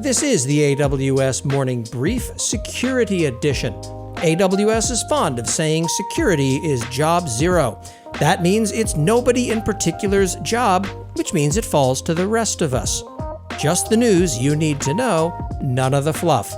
This is the AWS Morning Brief Security Edition. AWS is fond of saying security is job zero. That means it's nobody in particular's job, which means it falls to the rest of us. Just the news you need to know, none of the fluff.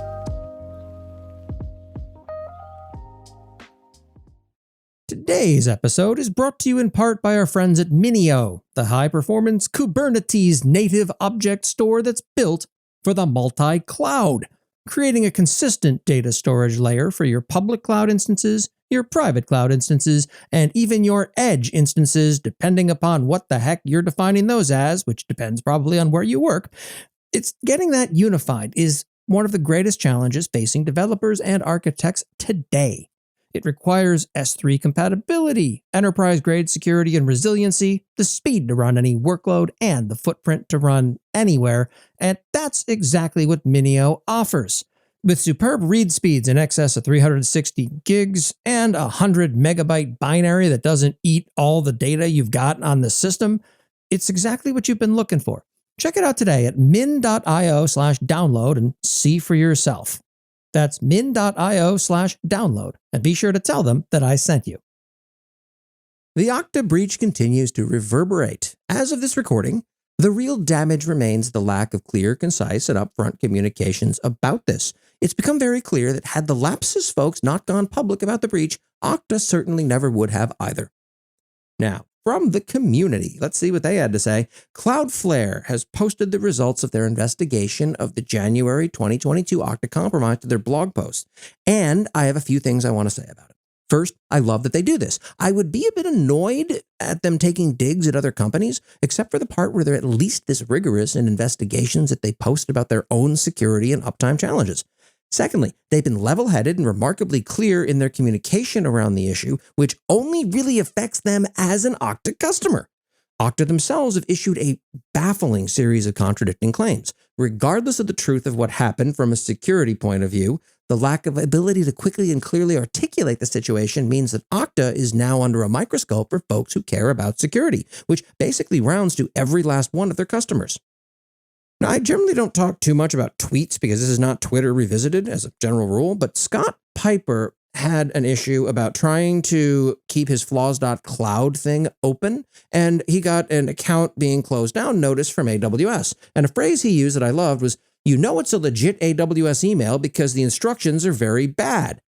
Today's episode is brought to you in part by our friends at Minio, the high-performance Kubernetes native object store that's built for the multi-cloud, creating a consistent data storage layer for your public cloud instances, your private cloud instances, and even your edge instances, depending upon what the heck you're defining those as, which depends probably on where you work. It's getting that unified is one of the greatest challenges facing developers and architects today. It requires S3 compatibility, enterprise-grade security and resiliency, the speed to run any workload, and the footprint to run anywhere, and that's exactly what Minio offers. With superb read speeds in excess of 360 gigs and a 100 megabyte binary that doesn't eat all the data you've got on the system, it's exactly what you've been looking for. Check it out today at min.io/download and see for yourself. That's min.io/download, and be sure to tell them that I sent you. The Okta breach continues to reverberate. As of this recording, the real damage remains the lack of clear, concise, and upfront communications about this. It's become very clear that had the Lapsus folks not gone public about the breach, Okta certainly never would have either. Now, from the community, let's see what they had to say. Cloudflare has posted the results of their investigation of the January 2022 Okta compromise to their blog post. And I have a few things I want to say about it. First, I love that they do this. I would be a bit annoyed at them taking digs at other companies, except for the part where they're at least this rigorous in investigations that they post about their own security and uptime challenges. Secondly, they've been level-headed and remarkably clear in their communication around the issue, which only really affects them as an Okta customer. Okta themselves have issued a baffling series of contradicting claims. Regardless of the truth of what happened from a security point of view, the lack of ability to quickly and clearly articulate the situation means that Okta is now under a microscope for folks who care about security, which basically rounds to every last one of their customers. Now, I generally don't talk too much about tweets because this is not Twitter revisited as a general rule, but Scott Piper had an issue about trying to keep his flaws.cloud thing open, and he got an account being closed down notice from AWS. And a phrase he used that I loved was, "You know it's a legit AWS email because the instructions are very bad."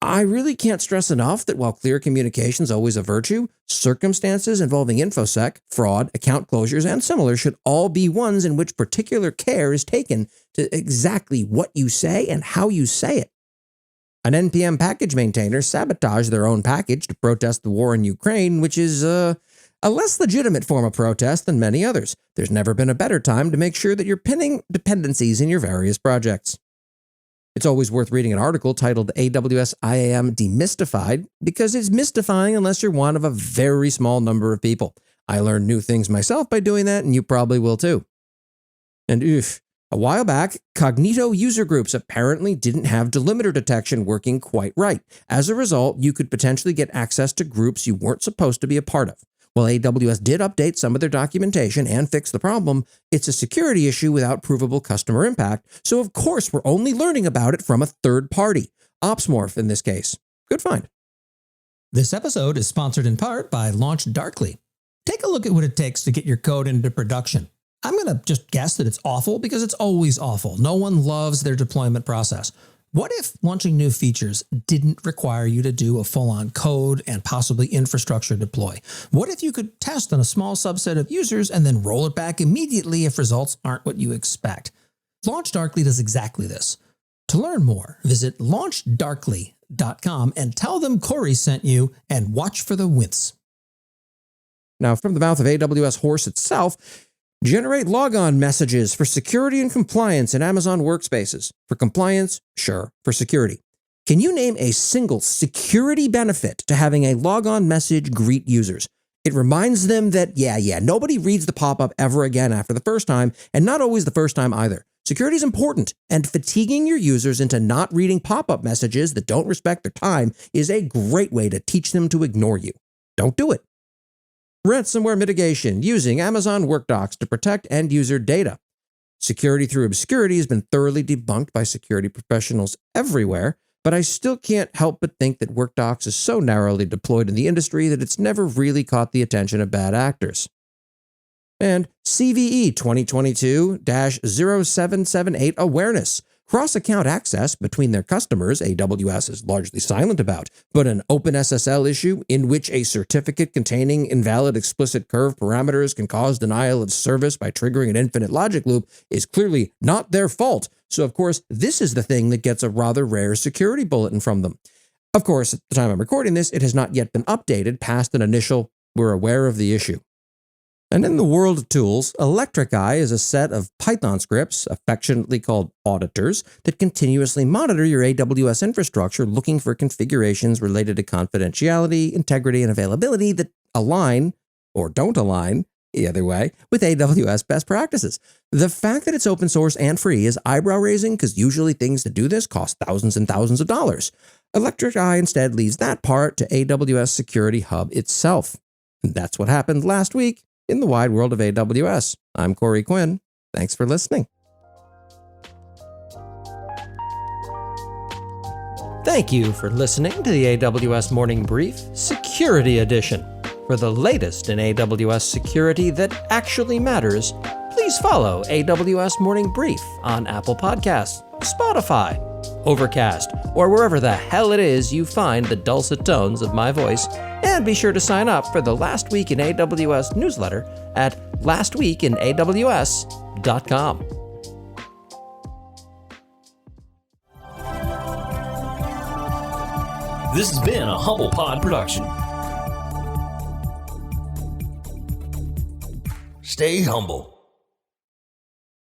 I really can't stress enough that while clear communication is always a virtue, circumstances involving InfoSec, fraud, account closures, and similar should all be ones in which particular care is taken to exactly what you say and how you say it. An NPM package maintainer sabotaged their own package to protest the war in Ukraine, which is a less legitimate form of protest than many others. There's never been a better time to make sure that you're pinning dependencies in your various projects. It's always worth reading an article titled AWS IAM Demystified because it's mystifying unless you're one of a very small number of people. I learned new things myself by doing that, and you probably will too. And a while back, Cognito user groups apparently didn't have delimiter detection working quite right. As a result, you could potentially get access to groups you weren't supposed to be a part of. While AWS did update some of their documentation and fix the problem, it's a security issue without provable customer impact, so of course we're only learning about it from a third party. OpsMorph in this case. Good find. This episode is sponsored in part by LaunchDarkly. Take a look at what it takes to get your code into production. I'm going to just guess that it's awful because it's always awful. No one loves their deployment process. What if launching new features didn't require you to do a full-on code and possibly infrastructure deploy? What if you could test on a small subset of users and then roll it back immediately if results aren't what you expect? LaunchDarkly does exactly this. To learn more, visit launchdarkly.com and tell them Corey sent you and watch for the wince. Now, from the mouth of AWS Horse itself, generate logon messages for security and compliance in Amazon workspaces. For compliance, sure. For security. Can you name a single security benefit to having a logon message greet users? It reminds them that, nobody reads the pop-up ever again after the first time, and not always the first time either. Security is important, and fatiguing your users into not reading pop-up messages that don't respect their time is a great way to teach them to ignore you. Don't do it. Ransomware mitigation using Amazon Workdocs to protect end-user data. Security through obscurity has been thoroughly debunked by security professionals everywhere, but I still can't help but think that WorkDocs is so narrowly deployed in the industry that it's never really caught the attention of bad actors. And CVE 2022-0778 awareness. Cross-account access between their customers, AWS is largely silent about, but an OpenSSL issue in which a certificate containing invalid explicit curve parameters can cause denial of service by triggering an infinite logic loop is clearly not their fault. So, of course, this is the thing that gets a rather rare security bulletin from them. Of course, at the time I'm recording this, it has not yet been updated past an initial "we're aware of the issue." And in the world of tools, Electric Eye is a set of Python scripts, affectionately called auditors, that continuously monitor your AWS infrastructure looking for configurations related to confidentiality, integrity, and availability that align, or don't align, either way, with AWS best practices. The fact that it's open source and free is eyebrow-raising because usually things to do this cost thousands and thousands of dollars. Electric Eye instead leaves that part to AWS Security Hub itself. And that's what happened last week in the wide world of AWS. I'm Corey Quinn. Thanks for listening. Thank you for listening to the AWS Morning Brief Security Edition. For the latest in AWS security that actually matters, please follow AWS Morning Brief on Apple Podcasts, Spotify, Overcast, or wherever the hell it is you find the dulcet tones of my voice. And be sure to sign up for the Last Week in AWS newsletter at lastweekinaws.com. This has been a Humble Pod production. Stay humble.